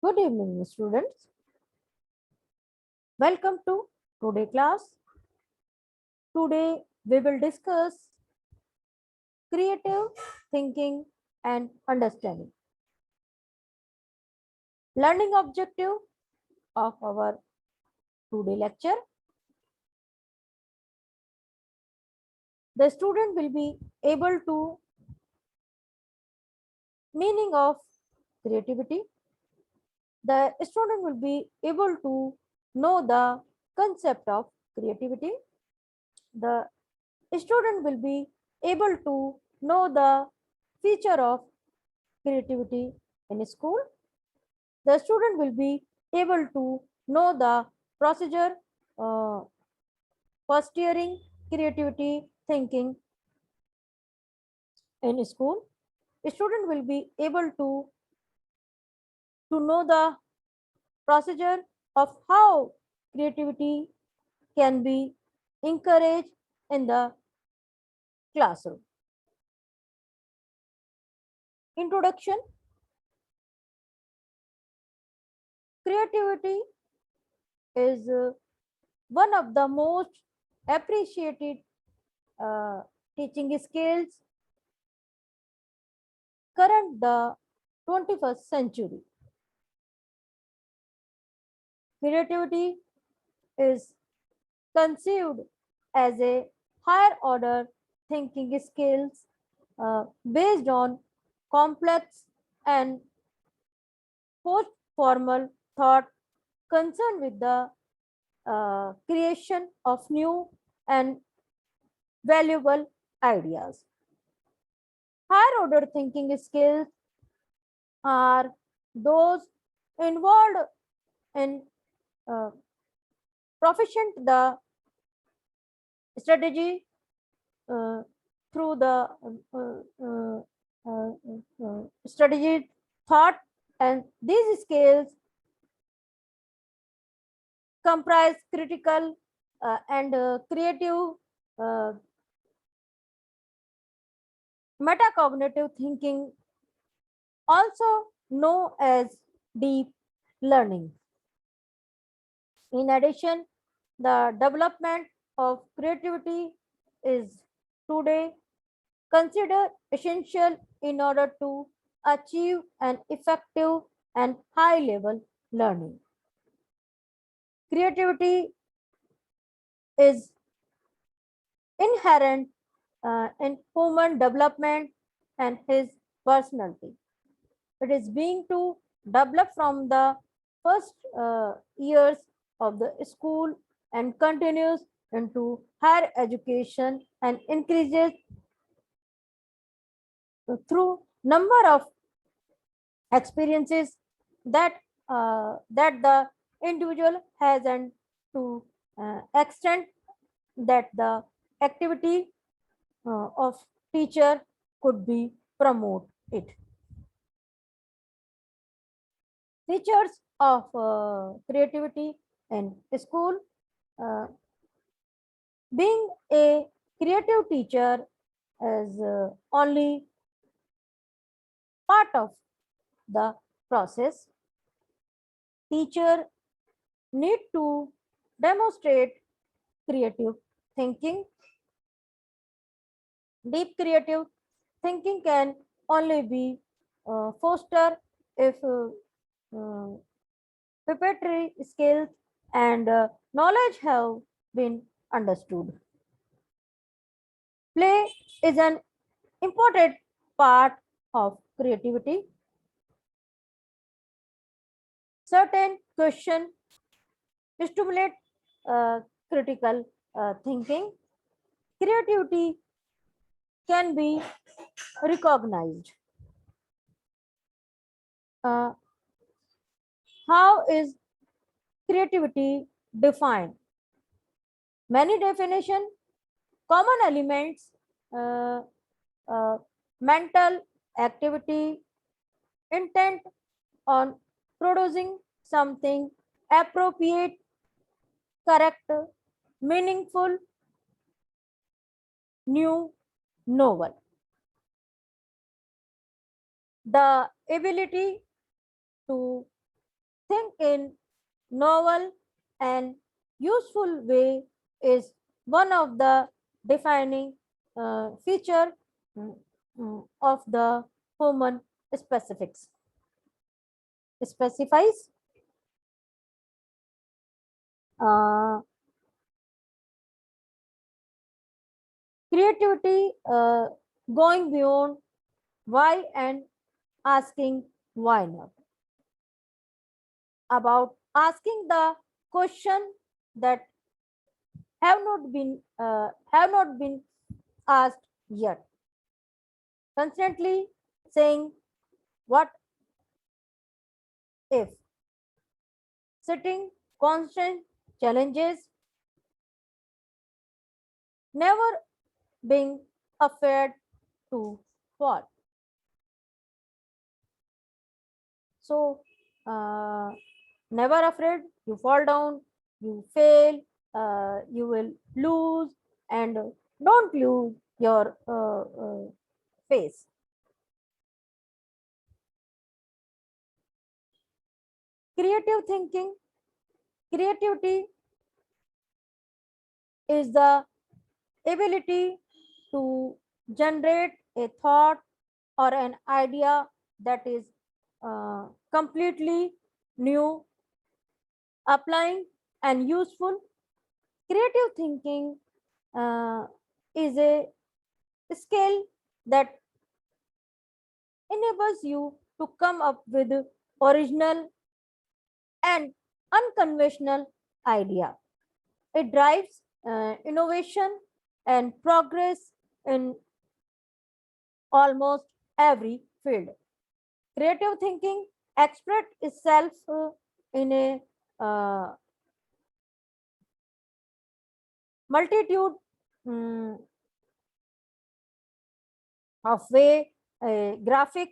Good evening, students. Welcome to today class. Today we will discuss creative thinking and understanding. Learning objective of our today lecture. The student will be able to meaning of creativity. The student will be able to know the concept of creativity. The student will be able to know the feature of creativity in school. The student will be able to know the procedure for steering creativity thinking in school. A student will be able to know the procedure of how creativity can be encouraged in the classroom. Introduction. Creativity is one of the most appreciated uh, teaching skills current the 21st century. Creativity is conceived as a higher order thinking skills based on complex and post formal thought concerned with the creation of new and valuable ideas. Higher order thinking skills are those involved in uh, proficient the strategy uh, through the strategy thought, and these skills comprise critical and creative uh, metacognitive thinking, also known as deep learning. In addition, the development of creativity is today considered essential in order to achieve an effective and high level learning. Creativity is inherent in human development and his personality. It is being to develop from the first years of the school and continues into higher education and increases through number of experiences that the individual has, and to extent that the activity of teacher could be promote it. Features of creativity in school. uh, Being a creative teacher is only part of the process. Teacher need to demonstrate creative thinking. Deep creative thinking can only be fostered if uh, preparatory skills and knowledge have been understood. Play is an important part of creativity. Certain questions stimulate uh, critical thinking. Creativity can be recognized. Uh, how is creativity defined? Many definition, common elements, uh, uh, mental activity, intent on producing something appropriate, correct, meaningful, new, novel. The ability to think in novel and useful way is one of the defining feature of the human specifics. Specifies uh, creativity going beyond why and asking why not. About asking the question that have not been asked yet. Constantly saying what if, setting constant challenges, never being afraid to fall. So, never afraid, you fall down, you fail, you will lose, and don't lose your face. Creative thinking, creativity is the ability to generate a thought or an idea that is completely new, applying, and useful. Creative thinking is a skill that enables you to come up with original and unconventional idea. It drives innovation and progress in almost every field. Creative thinking express itself in a uh, multitude mm, of way. A graphic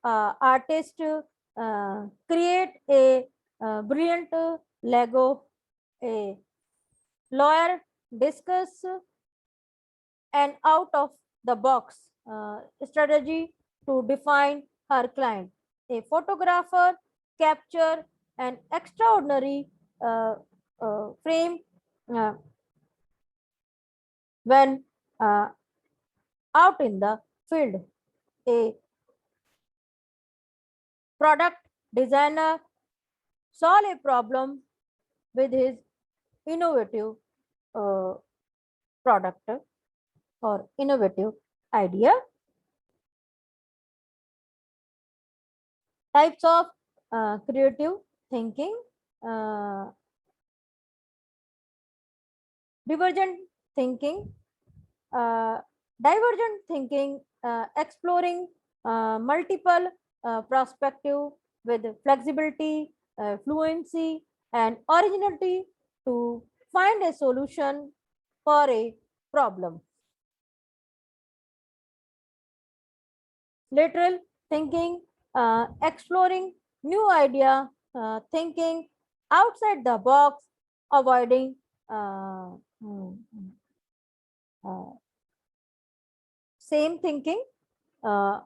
artist create a brilliant Lego. A lawyer discuss an out of the box strategy to define her client. A photographer capture an extraordinary frame uh, when uh, out in the field. A product designer solve a problem with his innovative uh, product or innovative idea. Types of creative thinking. uh, Divergent thinking, uh, divergent thinking, exploring multiple perspective with flexibility, fluency, and originality to find a solution for a problem. Lateral thinking, exploring new idea, thinking outside the box, avoiding uh, mm, uh, same thinking. uh,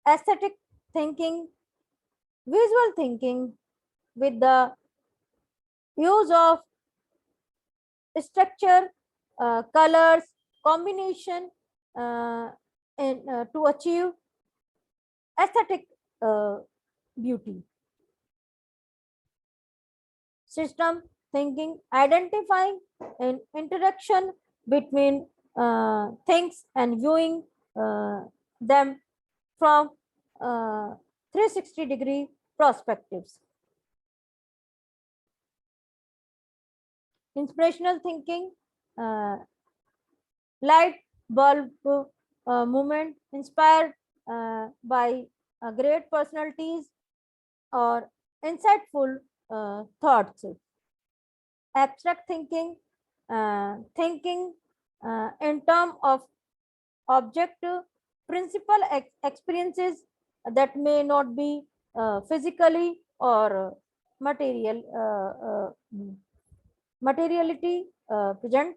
Aesthetic thinking, visual thinking with the use of structure, colors, combination to achieve aesthetic beauty. System thinking, identifying an interaction between things and viewing them from 360-degree perspectives. Inspirational thinking, uh, light bulb movement inspired by great personalities or insightful thoughts. Abstract thinking, thinking in terms of objective principal experiences that may not be physically or material materiality present.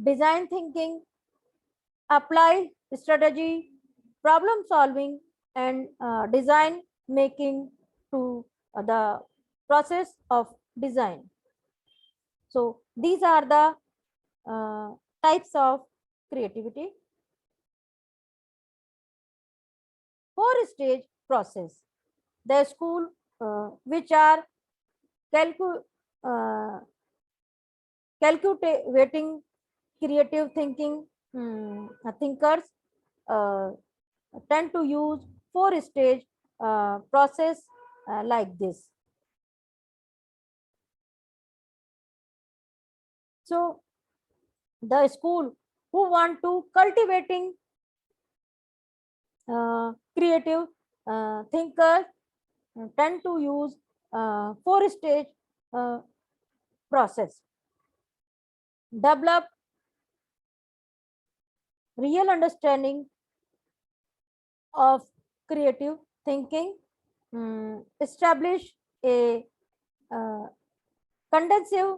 Design thinking, apply strategy, problem solving, and design making to the process of design. So these are the types of creativity. Four-stage process. The school which are calcu uh, calculating creative thinking thinkers uh, tend to use four-stage process like this. So the school who want to cultivating creative thinkers tend to use four-stage uh, process. Develop real understanding of creative thinking, establish a uh, conducive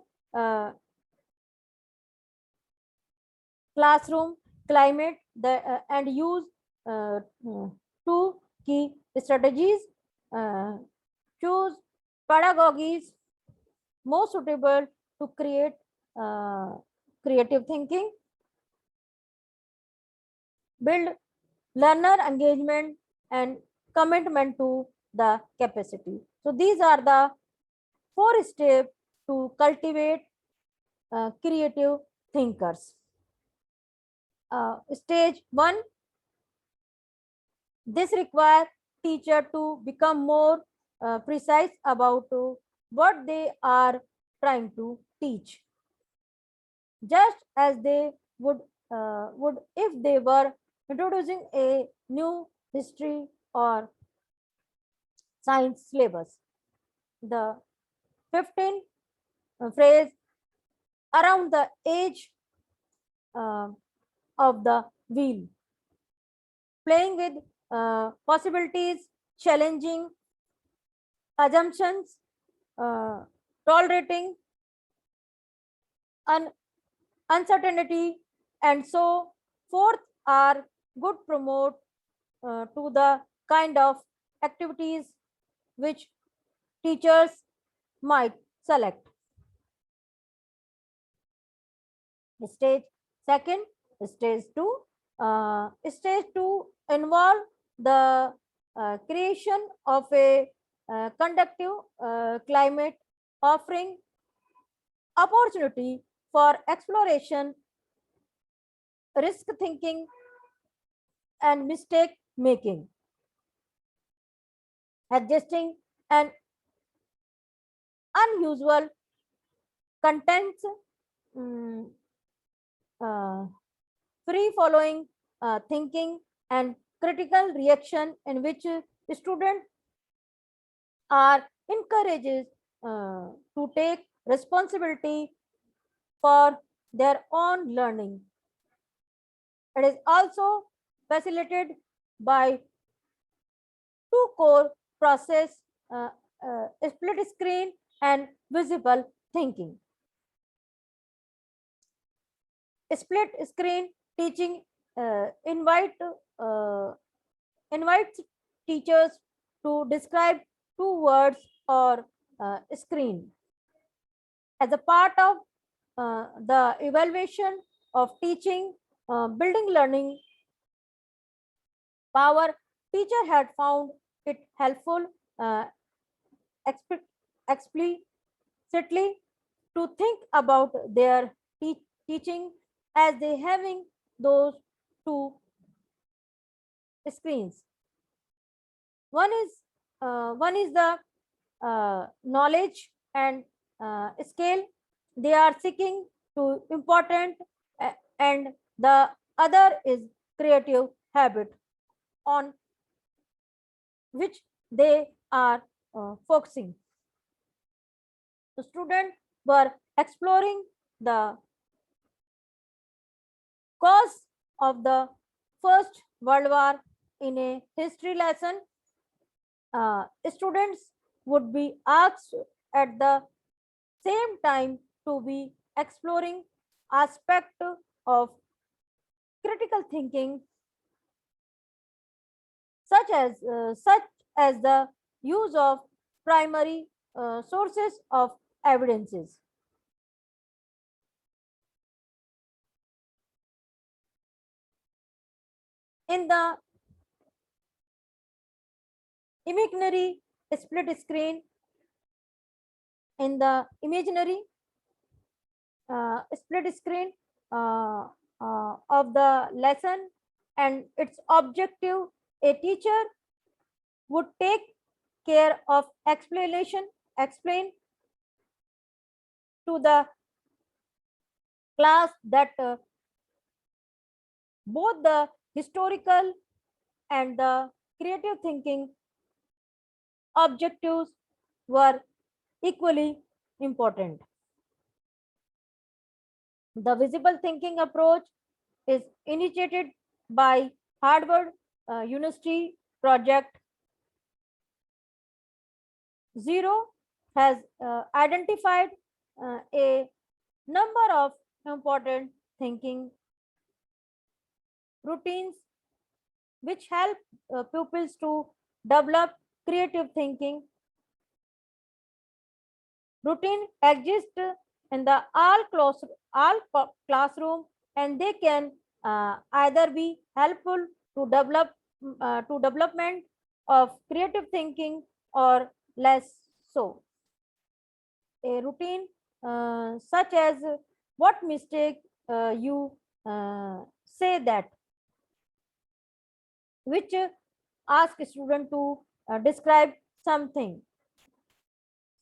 classroom climate and use uh, two key strategies. Uh, Choose pedagogies most suitable to create uh, creative thinking. Build learner engagement and commitment to the capacity. So these are the four steps to cultivate creative thinkers. Stage one, this requires teacher to become more precise about what they are trying to teach, just as they would if they were introducing a new history or science syllabus. The 15th phrase, around the edge uh, of the wheel, playing with possibilities, challenging assumptions, tolerating un- uncertainty, and so forth are good promote to the kind of activities which teachers might select. Stage second, stage two. Stage two involve the creation of a conductive climate offering opportunity for exploration, risk thinking, and mistake making, adjusting an unusual contents, mm, uh, free following thinking, and critical reaction in which students are encouraged to take responsibility for their own learning. It is also facilitated by two core process, uh, split screen and visible thinking. Split screen teaching uh, invites teachers to describe two words or screen as a part of the evaluation of teaching building learning power. Teacher had found it helpful uh, explicitly to think about their teaching as they having those two screens. One is the knowledge and scale they are seeking to important, and the other is creative habit on which they are focusing. The students were exploring the cause of the First World War in a history lesson. Students would be asked at the same time to be exploring aspect of critical thinking, such as the use of primary sources of evidences. In the imaginary split screen, in the imaginary split screen of the lesson and its objective, a teacher would take care of explain to the class that both the historical and the creative thinking objectives were equally important. The visible thinking approach is initiated by Harvard University Project Zero has identified a number of important thinking routines which help pupils to develop creative thinking. Routine exist in the classroom, and they can either be helpful to development of creative thinking or less so. A routine such as what mistake you say that, which ask student to describe something,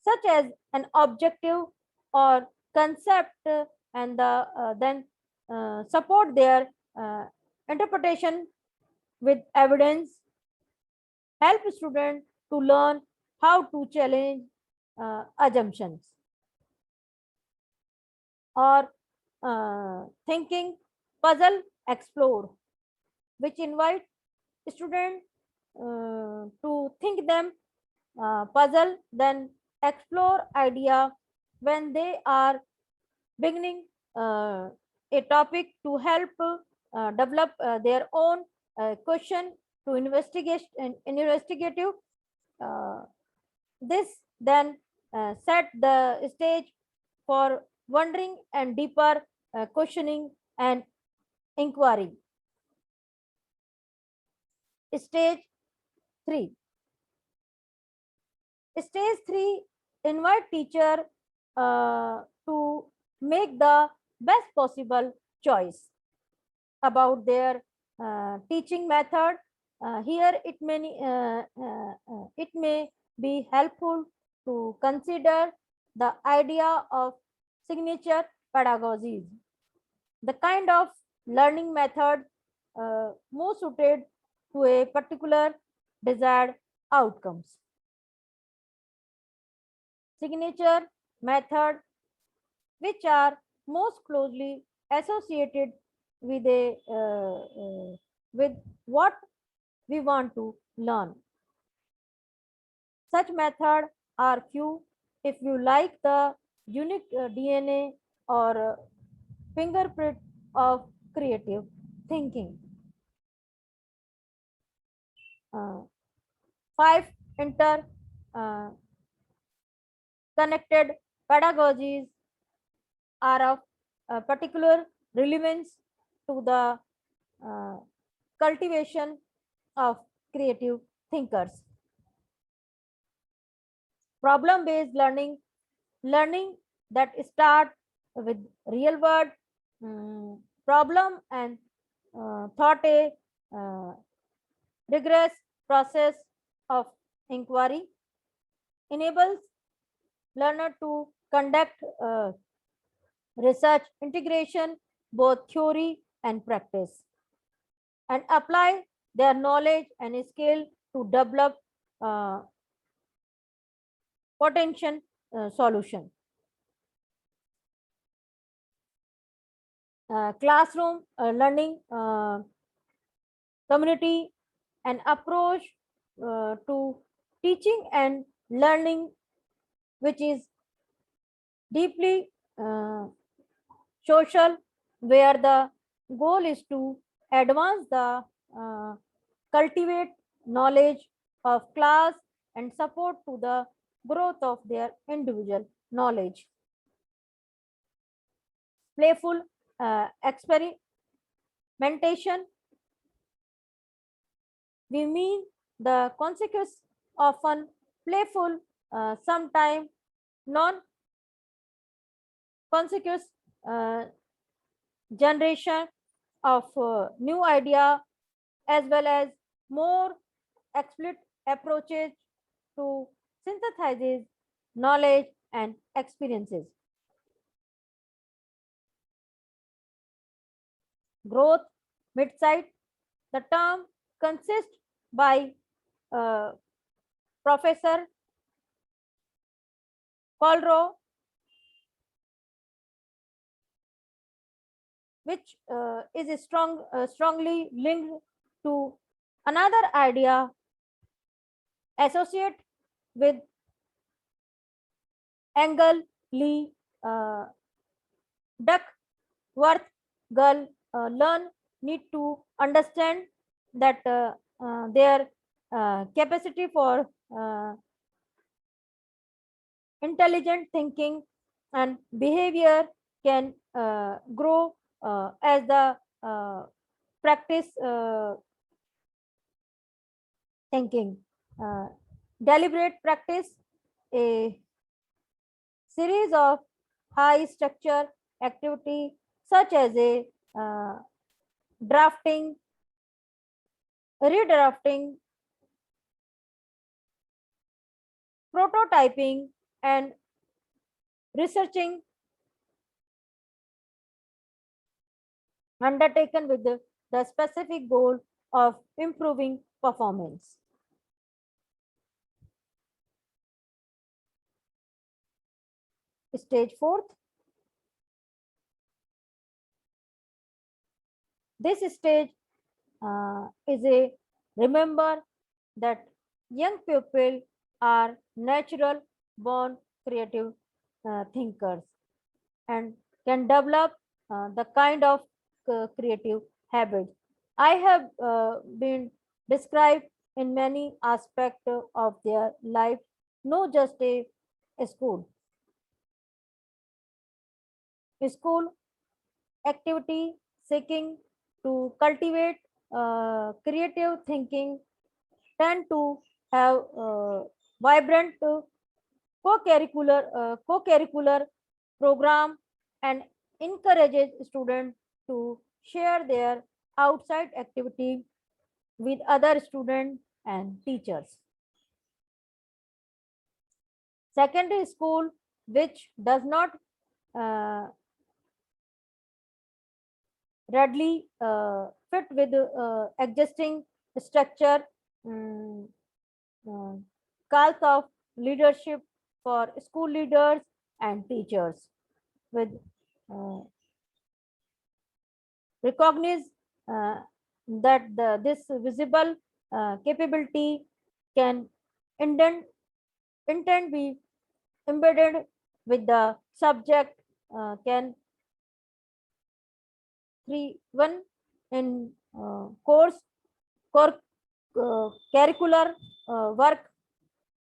such as an objective or concept, and then support their interpretation with evidence, help student to learn how to challenge assumptions. Or thinking puzzle explore, which invite student to think them puzzle, then explore idea when they are beginning a topic to help develop their own question to investigative. uh, this then set the stage for wondering and deeper questioning and inquiry. Stage 3. Stage 3 invite teacher to make the best possible choice about their teaching method. Here it may be helpful to consider the idea of signature pedagogies, the kind of learning method most suited to a particular desired outcomes. Signature method which are most closely associated with with what we want to learn. Such methods are few. If you like the unique DNA or fingerprint of creative thinking. 5 inter connected pedagogies are of particular relevance to the cultivation of creative thinkers. Problem-based learning, learning that start with real world problem and thought a rigorous process of inquiry, enables learner to conduct research integration, both theory and practice, and apply their knowledge and skill to develop potential solution. Classroom learning community, an approach to teaching and learning which is deeply social, where the goal is to advance the cultivate knowledge of class and support to the growth of their individual knowledge. Playful experimentation, we mean the consequence often playful, sometime non consequence generation of new idea as well as more explicit approaches to synthesizes knowledge and experiences. Growth mid-site, the term consists by Professor Colro, which is strongly linked to another idea associated with Engel, Lee, Duckworth, Gull, learn need to understand that their capacity for intelligent thinking and behavior can grow as the practice thinking. Deliberate practice, a series of high structure activity such as a drafting, redrafting, prototyping, and researching undertaken with the specific goal of improving performance. Stage fourth. This stage is a remember that young people are natural born creative thinkers and can develop the kind of creative habits I have been described in many aspects of their life, not just a school activity seeking to cultivate creative thinking tend to have vibrant co-curricular program and encourages students to share their outside activity with other students and teachers. Secondary school, which does not uh, readily fit with existing structure, um, uh, calls of leadership for school leaders and teachers with uh, recognize that this visible capability can indent, intent be embedded with the subject, can one in course core curricular work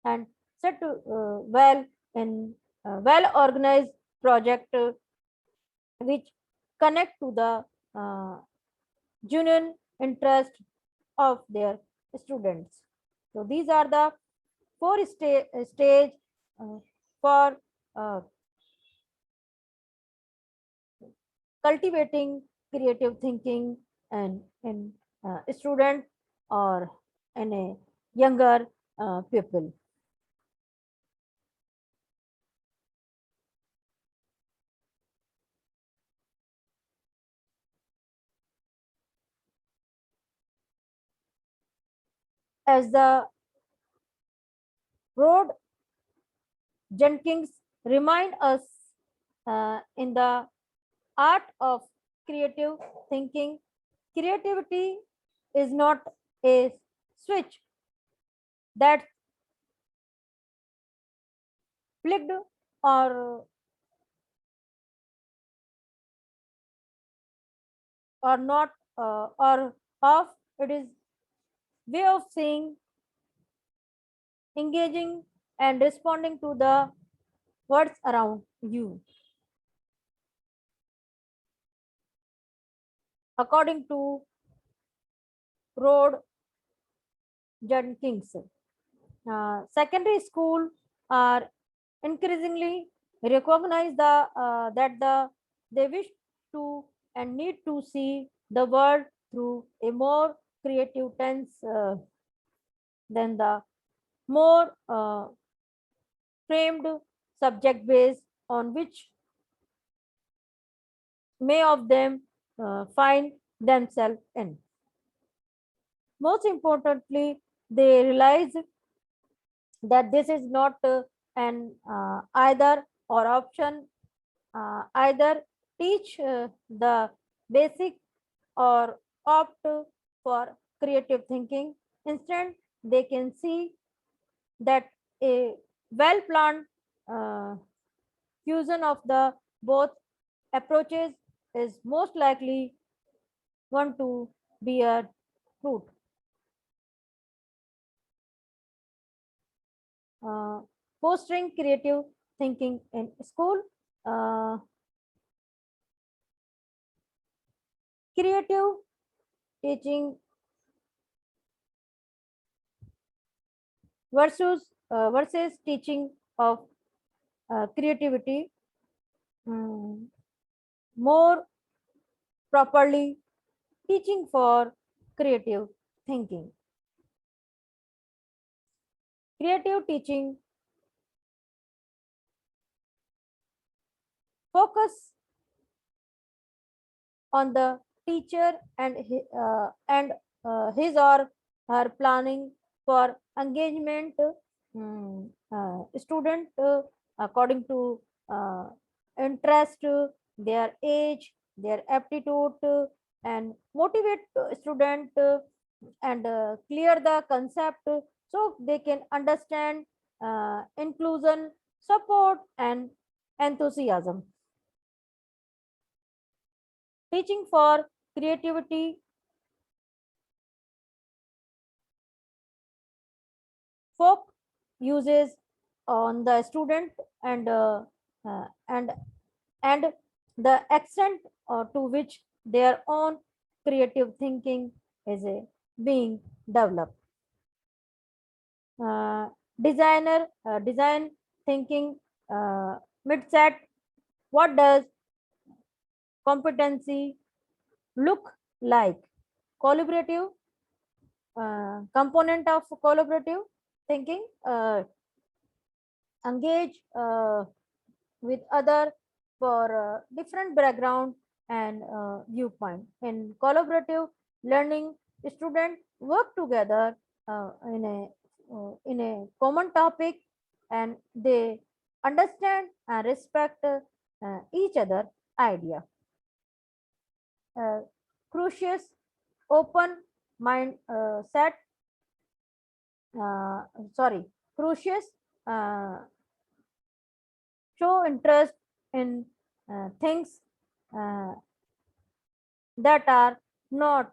and set well in well organized project which connect to the uh, genuine interest of their students. So these are the four stage for uh, cultivating creative thinking and in a student or in a younger people. As the Rod Jenkins remind us in the art of creative thinking, creativity is not a switch that flicked or not or of, it is way of seeing, engaging, and responding to the words around you. According to Rod Jenkins, secondary school are increasingly recognize that they wish to and need to see the world through a more creative lens than the more framed subject base on which may of them find themselves in. Most importantly, they realize that this is not an either or option. Either teach the basic or opt for creative thinking. Instead, they can see that a well planned uh, fusion of the both approaches is most likely one to bear fruit. Uh, Fostering creative thinking in school. Uh, Creative teaching versus teaching of creativity. More properly, teaching for creative thinking. Creative teaching focus on the teacher and his or her planning for engagement student according to uh, interest, their age, their aptitude, and motivate student and clear the concept so they can understand inclusion, support, and enthusiasm. Teaching for creativity folk uses on the student and uh, and and the extent to which their own creative thinking is being developed. uh, Design thinking midset. What does competency look like? Collaborative component of collaborative thinking, engage with other for different background and viewpoint. In collaborative learning, students work together in a common topic, and they understand and respect each other idea. Crucius open mind set. uh, Sorry, Crucius uh, show interest in things uh, that are not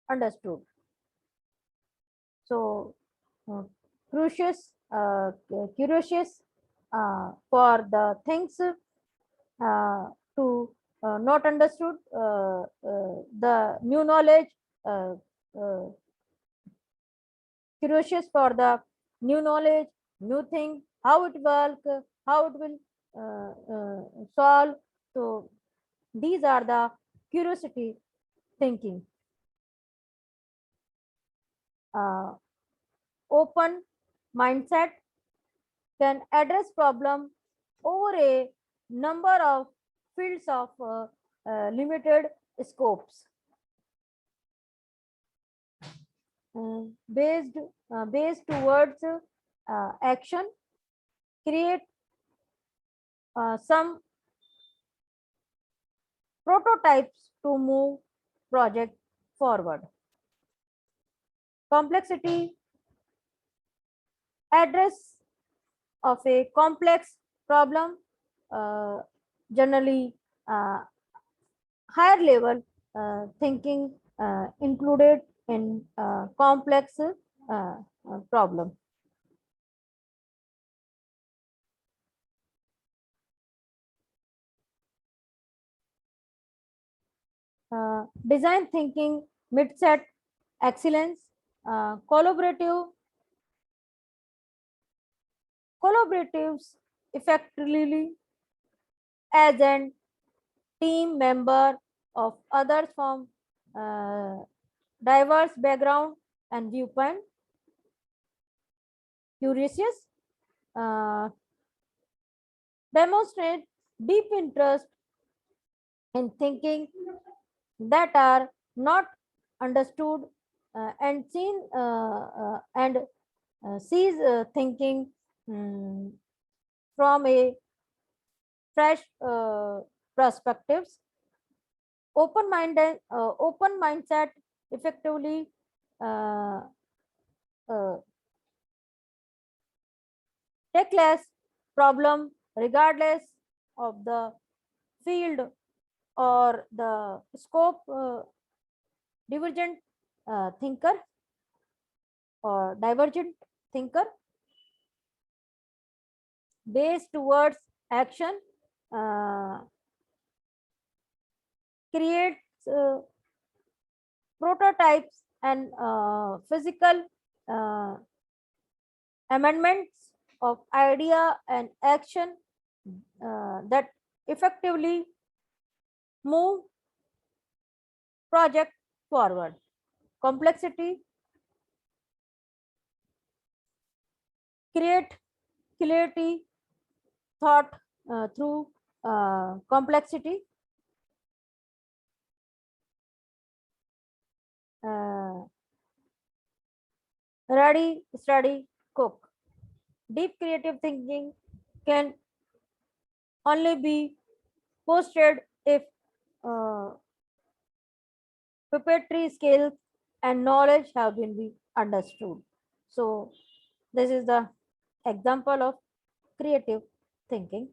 understood. So, uh, curious for the things to not understood, the new knowledge, uh, uh, curious for the new knowledge, new thing, how it work, how it will solve. So these are the curiosity thinking. Uh, Open mindset can address problem over a number of fields of limited scopes. Based towards action, create some prototypes to move project forward. Complexity, address of a complex problem, uh, generally uh, higher level thinking included in complex problem. Design thinking meets at excellence, collaboratives effectively as an team member of others from uh, diverse background and viewpoint. Curious, uh, demonstrate deep interest in thinking that are not understood and seen and sees thinking mm, from a fresh perspectives. Open mindset effectively uh, uh, take less problem regardless of the field or the scope. Divergent thinker or divergent thinker based towards action uh, creates prototypes and physical uh, amendments of idea and action that effectively move project forward. Complexity create clarity thought through complexity. Uh, Ready, study, cook. Deep creative thinking can only be posted if uh, preparatory skills and knowledge have been be understood. So this is the example of creative thinking.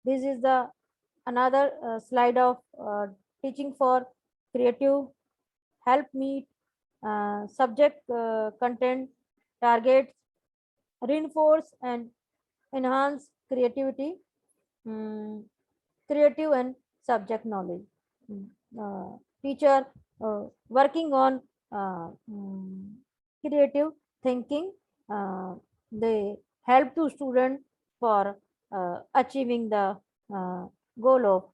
This is the another slide of teaching for creative help meet subject content targets reinforce and enhance creativity. mm, Creative and subject knowledge. Mm, Teacher working on creative thinking, uh, they help to student for achieving the uh, goal of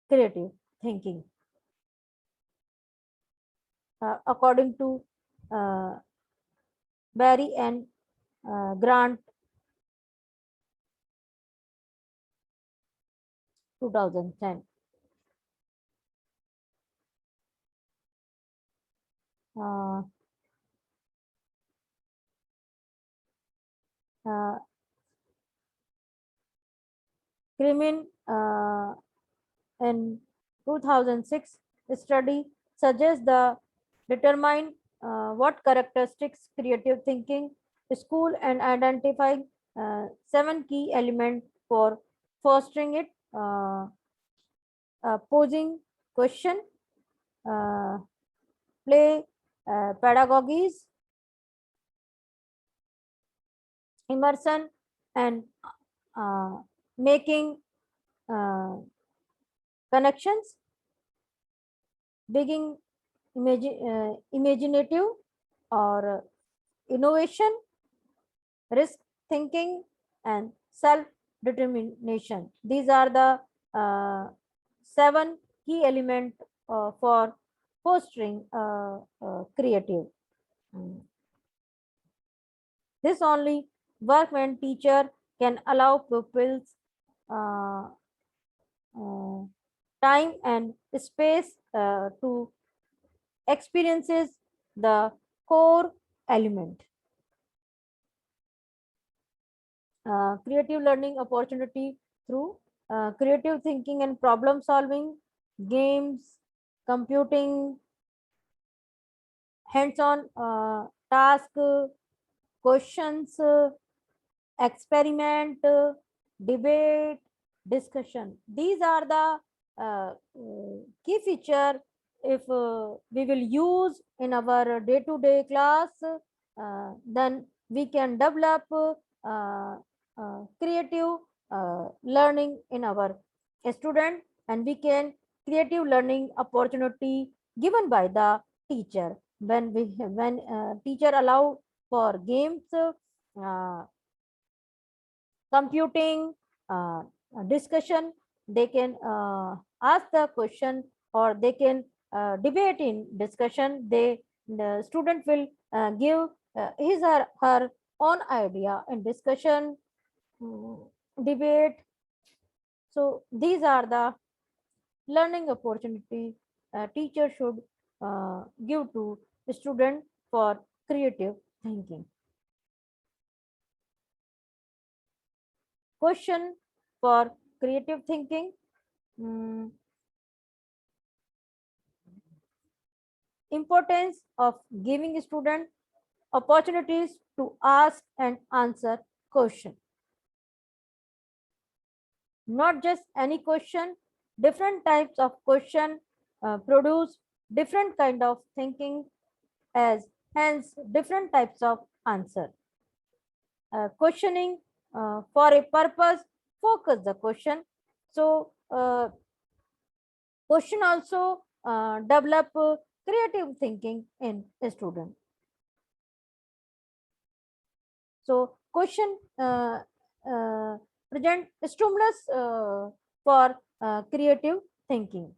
creative thinking. According to uh, Barry and Grant 2010. Uh, uh, Crimin in 2006 study suggests the determine what characteristics creative thinking school and identify seven key elements for fostering it. Posing question, uh, play pedagogies, immersion, and uh, making uh, connections, being imaginative or innovation, risk thinking, and self determination. These are the seven key elements for fostering creative. Mm. This only work when teacher can allow pupils uh, uh, time and space to experiences the core element. Creative learning opportunity through creative thinking and problem solving games, computing, hands-on task, questions, experiment, debate, discussion. These are the key feature if we will use in our day-to-day class, then we can develop creative learning in our student, and we can creative learning opportunity given by the teacher when teacher allow for games, computing, discussion. They can ask the question, or they can debate in discussion. The student will give his or her own idea in discussion, mm, debate. So these are the learning opportunity teacher should give to student for creative thinking. Question for creative thinking. mm, Importance of giving student opportunities to ask and answer question. Not just any question, different types of question produce different kind of thinking, as hence different types of answer. Questioning for a purpose, focus the question. So question also develop creative thinking in a student. So question present stimulus for creative thinking.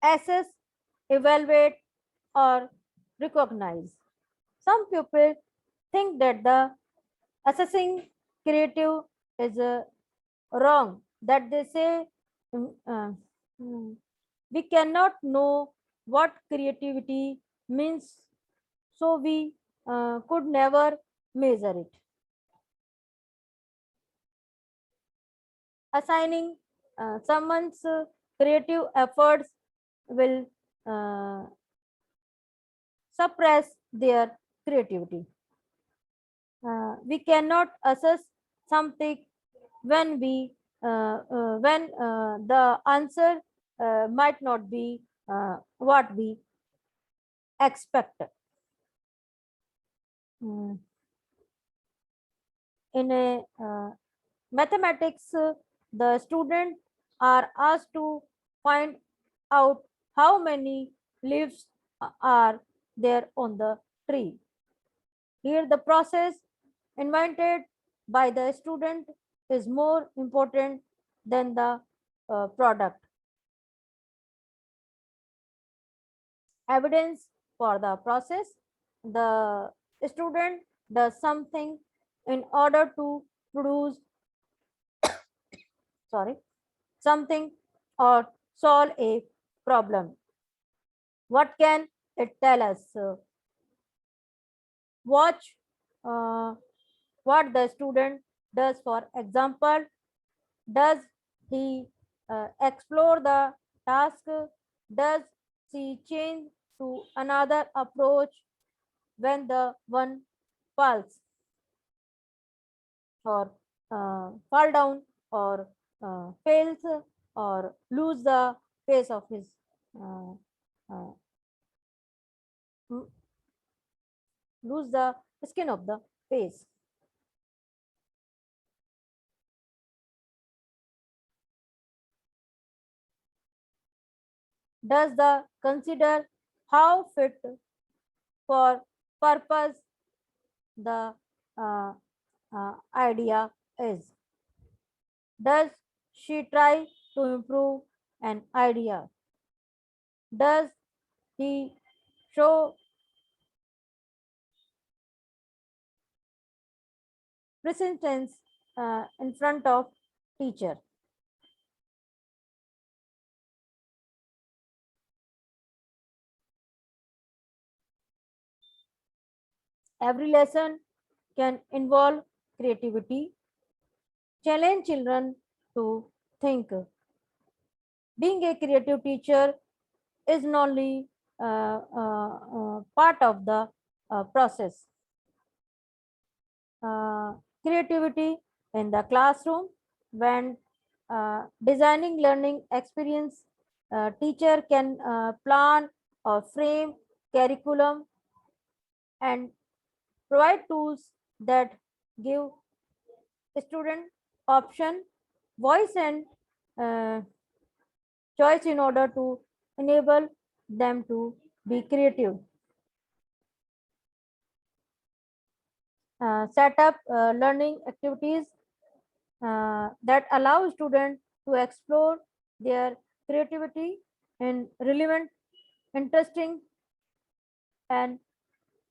Assess, evaluate, or recognize. Some people think that the assessing creative is wrong. That they say, mm, uh, mm, we cannot know what creativity means, so we could never measure it. Assigning someone's creative efforts will suppress their creativity. We cannot assess something when the answer might not be what we expect. Mm. In a mathematics, the students are asked to find out how many leaves are there on the tree. Here, the process invented by the student is more important than the product. Evidence for the process: the student does something in order to produce sorry something or solve a problem. What can it tell us? Watch what the student does. For example, does he explore the task? Does she change to another approach when the one falls, or fall down, or fails, or lose the pace of his uh, uh, lose the skin of the face? Does the consider how fit for purpose the uh, idea is? Does she try to improve an idea? Does he show persistence in front of teacher? Every lesson can involve creativity. Challenge children to think. Being a creative teacher is not only part of the process. Creativity in the classroom, when designing learning experience, teacher can plan or frame curriculum and provide tools that give student option, voice and uh, choice in order to enable them to be creative. Set up learning activities that allow students to explore their creativity in relevant, interesting, and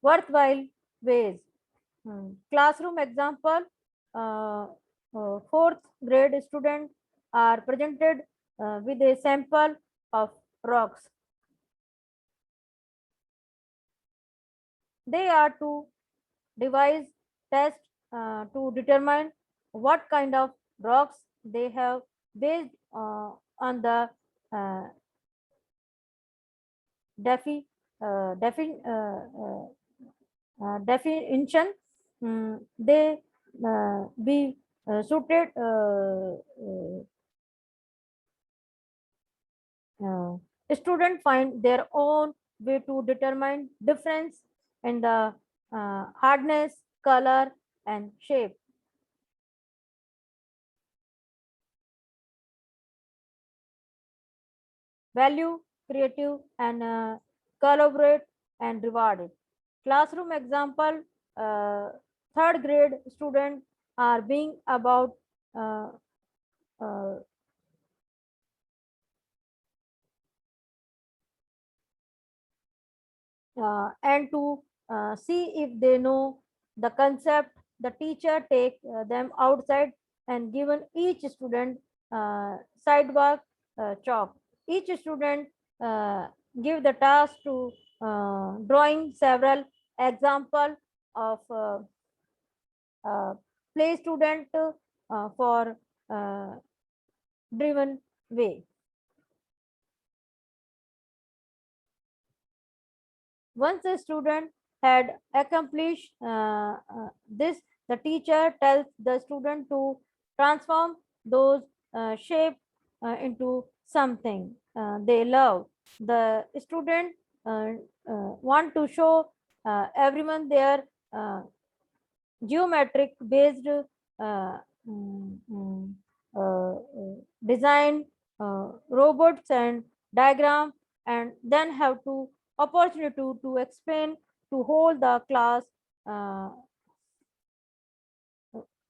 worthwhile ways. Classroom example, uh, fourth grade students are presented with a sample of rocks. They are to devise test to determine what kind of rocks they have based on the uh, defi, defi, definition. They be suited uh, student find their own way to determine difference in the hardness, color, and shape. Value, creative, and collaborate and rewarded. Classroom example, uh, third grade student are being about uh, uh, and to see if they know the concept. The teacher take them outside and given each student sidewalk chalk. Each student uh, give the task to drawing several example of uh, play student for uh, driven way. Once the student had accomplished this, the teacher tells the student to transform those shape into something they love. The student want to show everyone their uh, geometric based mm, mm, design robots and diagram, and then have to opportunity to explain to whole the class uh,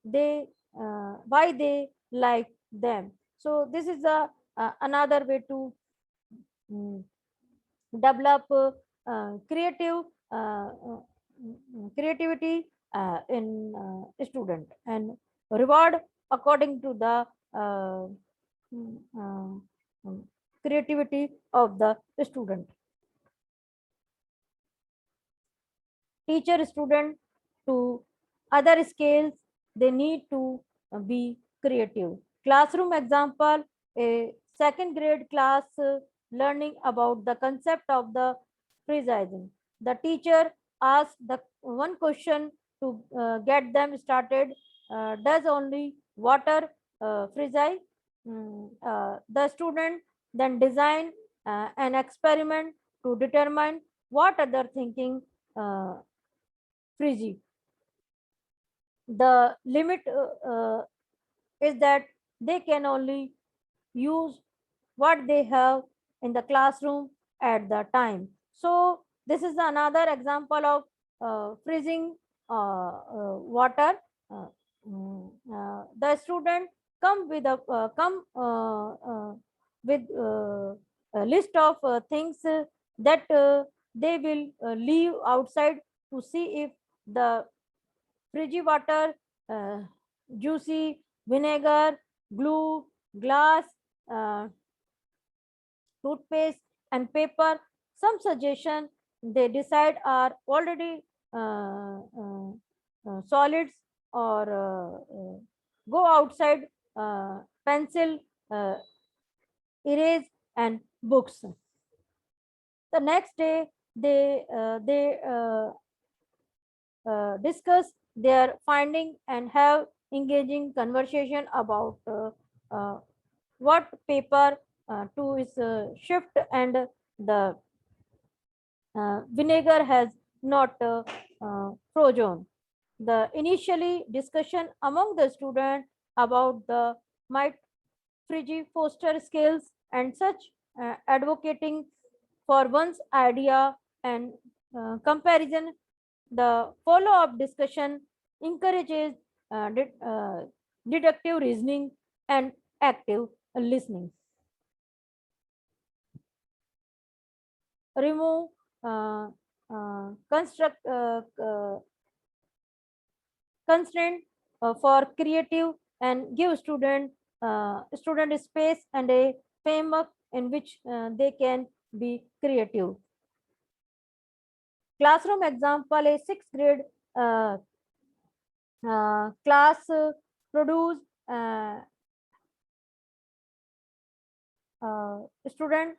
they why they like them. So this is a another way to mm, develop creative creativity in student, and reward according to the uh, mm, uh, mm, creativity of the student. Teacher student to other skills, they need to be creative. Classroom example, a second grade class learning about the concept of the freezing. The teacher asked the one question to get them started. Does only water freeze? The student then design an experiment to determine what other thinking uh, freeze. The limit is that they can only use what they have in the classroom at the time. So this is another example of freezing water. Uh, the student come with a list of things that they will leave outside to see if the fridgy water, uh, juicy, vinegar, glue, glass, uh, toothpaste, and paper. Some suggestion they decide are already solids, or go outside pencil erase and books. The next day, they discuss their finding and have engaging conversation about what paper to is shift, and the vinegar has not frozen. The initially discussion among the students about the might Frigi foster skills and such advocating for one's idea and comparison. The follow-up discussion encourages deductive reasoning and active listening. Remove construct constraint for creative and give student space and a framework in which they can be creative. Classroom example: a sixth grade class produce student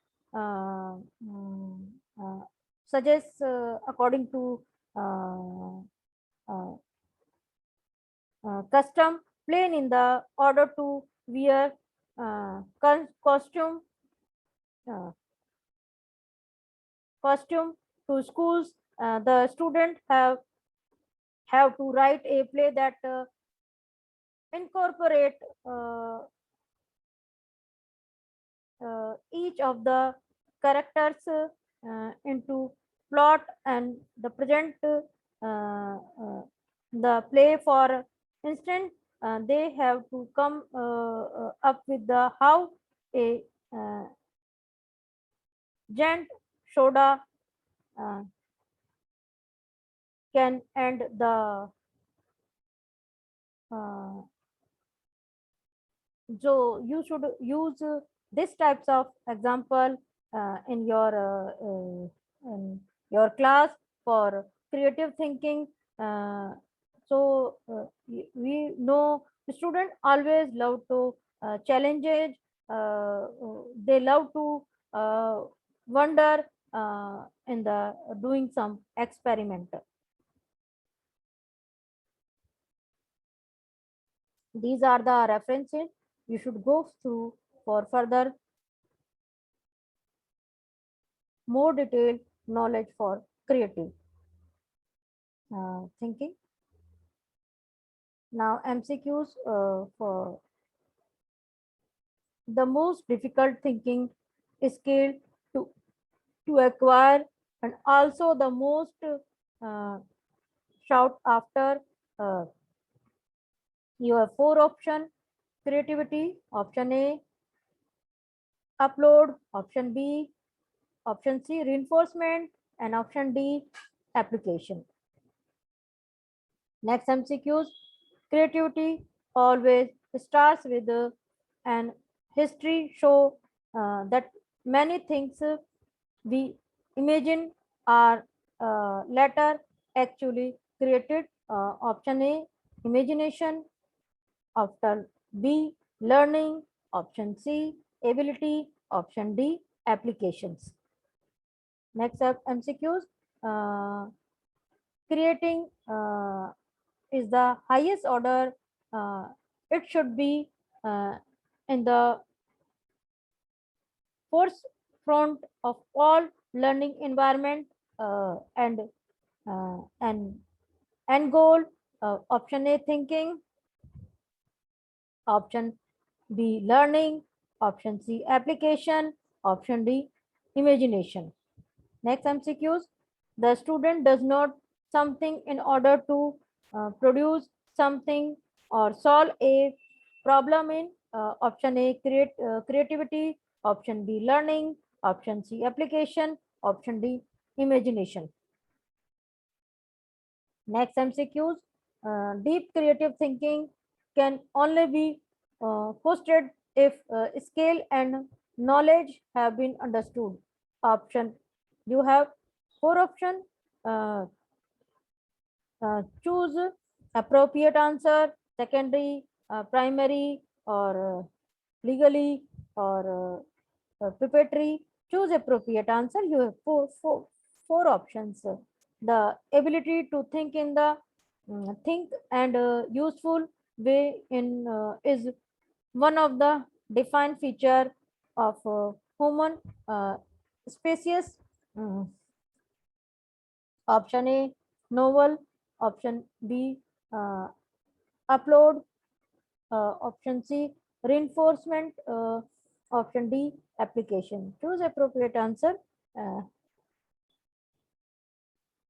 suggests according to uh, uh, custom plain in the order to wear costume uh, costume to schools. The student have to write a play that incorporate each of the characters into plot and the present the play. For instance, they have to come up with the how a giant soda uh, can end the uh, so you should use this types of example in your class for creative thinking. Uh, we know the student always love to challenges. They love to wonder in the doing some experiment. These are the references you should go through for further more detailed knowledge for creative thinking. Now MCQs for the most difficult thinking skill to, to acquire, and also the most sought after. You have four option: creativity, option A; upload, option B; option C, reinforcement; and option D, application. Next MCQs: creativity always starts with an history show that many things we imagine are later actually created. Option A, imagination; option B, learning; option C, ability; option D, applications. Next up MCQs. Creating is the highest order. It should be in the forefront of all learning environment and end goal. Option A, thinking; option B, learning; option C, application; option D, imagination. Next MCQs. The student does not something in order to produce something or solve a problem in option A, creativity; option B, learning; option C, application; option D, imagination. Next MCQs. Deep creative thinking can only be fostered if skill and knowledge have been understood. Option, you have four options. Uh, Choose appropriate answer: secondary, primary, or legally or preparatory. Choose appropriate answer. You have four options. The ability to think in the think and useful way in is one of the defined feature of human species. Mm, Option A, novel. Option B, uh, upload. Option C, reinforcement. Option D, application. Choose appropriate answer.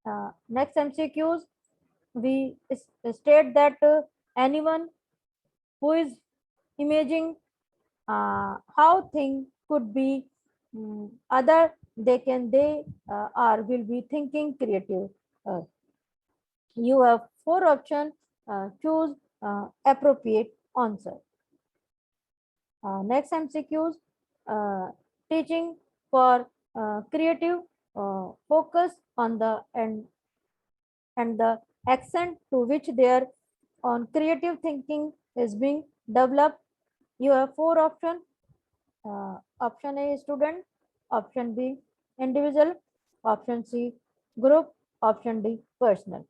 Uh, Next MCQs, we state that anyone who is imaging how thing could be other, they are will be thinking creative. Uh, you have four options. Choose appropriate answer. Next MCQs, uh, teaching for creative, focus on the and the accent to which their on creative thinking is being developed. You have four options. Option A, student. Option B, individual. Option C, group. Option D, personal.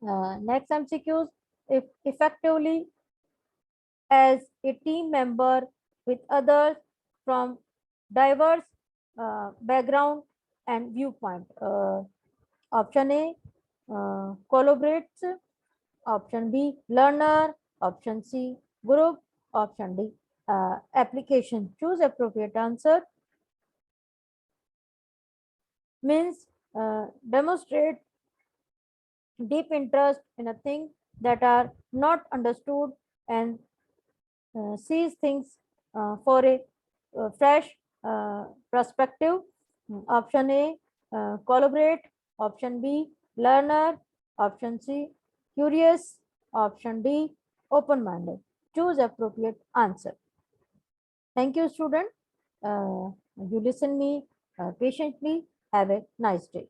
Next MCQs, if effectively as a team member with others from diverse background and viewpoint. Option A, collaborates. Option B, learner. Option C, group. Option D, application. Choose appropriate answer. Means demonstrate deep interest in a thing that are not understood and sees things for a fresh perspective. Option A, collaborate. Option B, learner. Option C, curious. Option D, open-minded. Choose appropriate answer. Thank you, student. You listen me patiently. Have a nice day.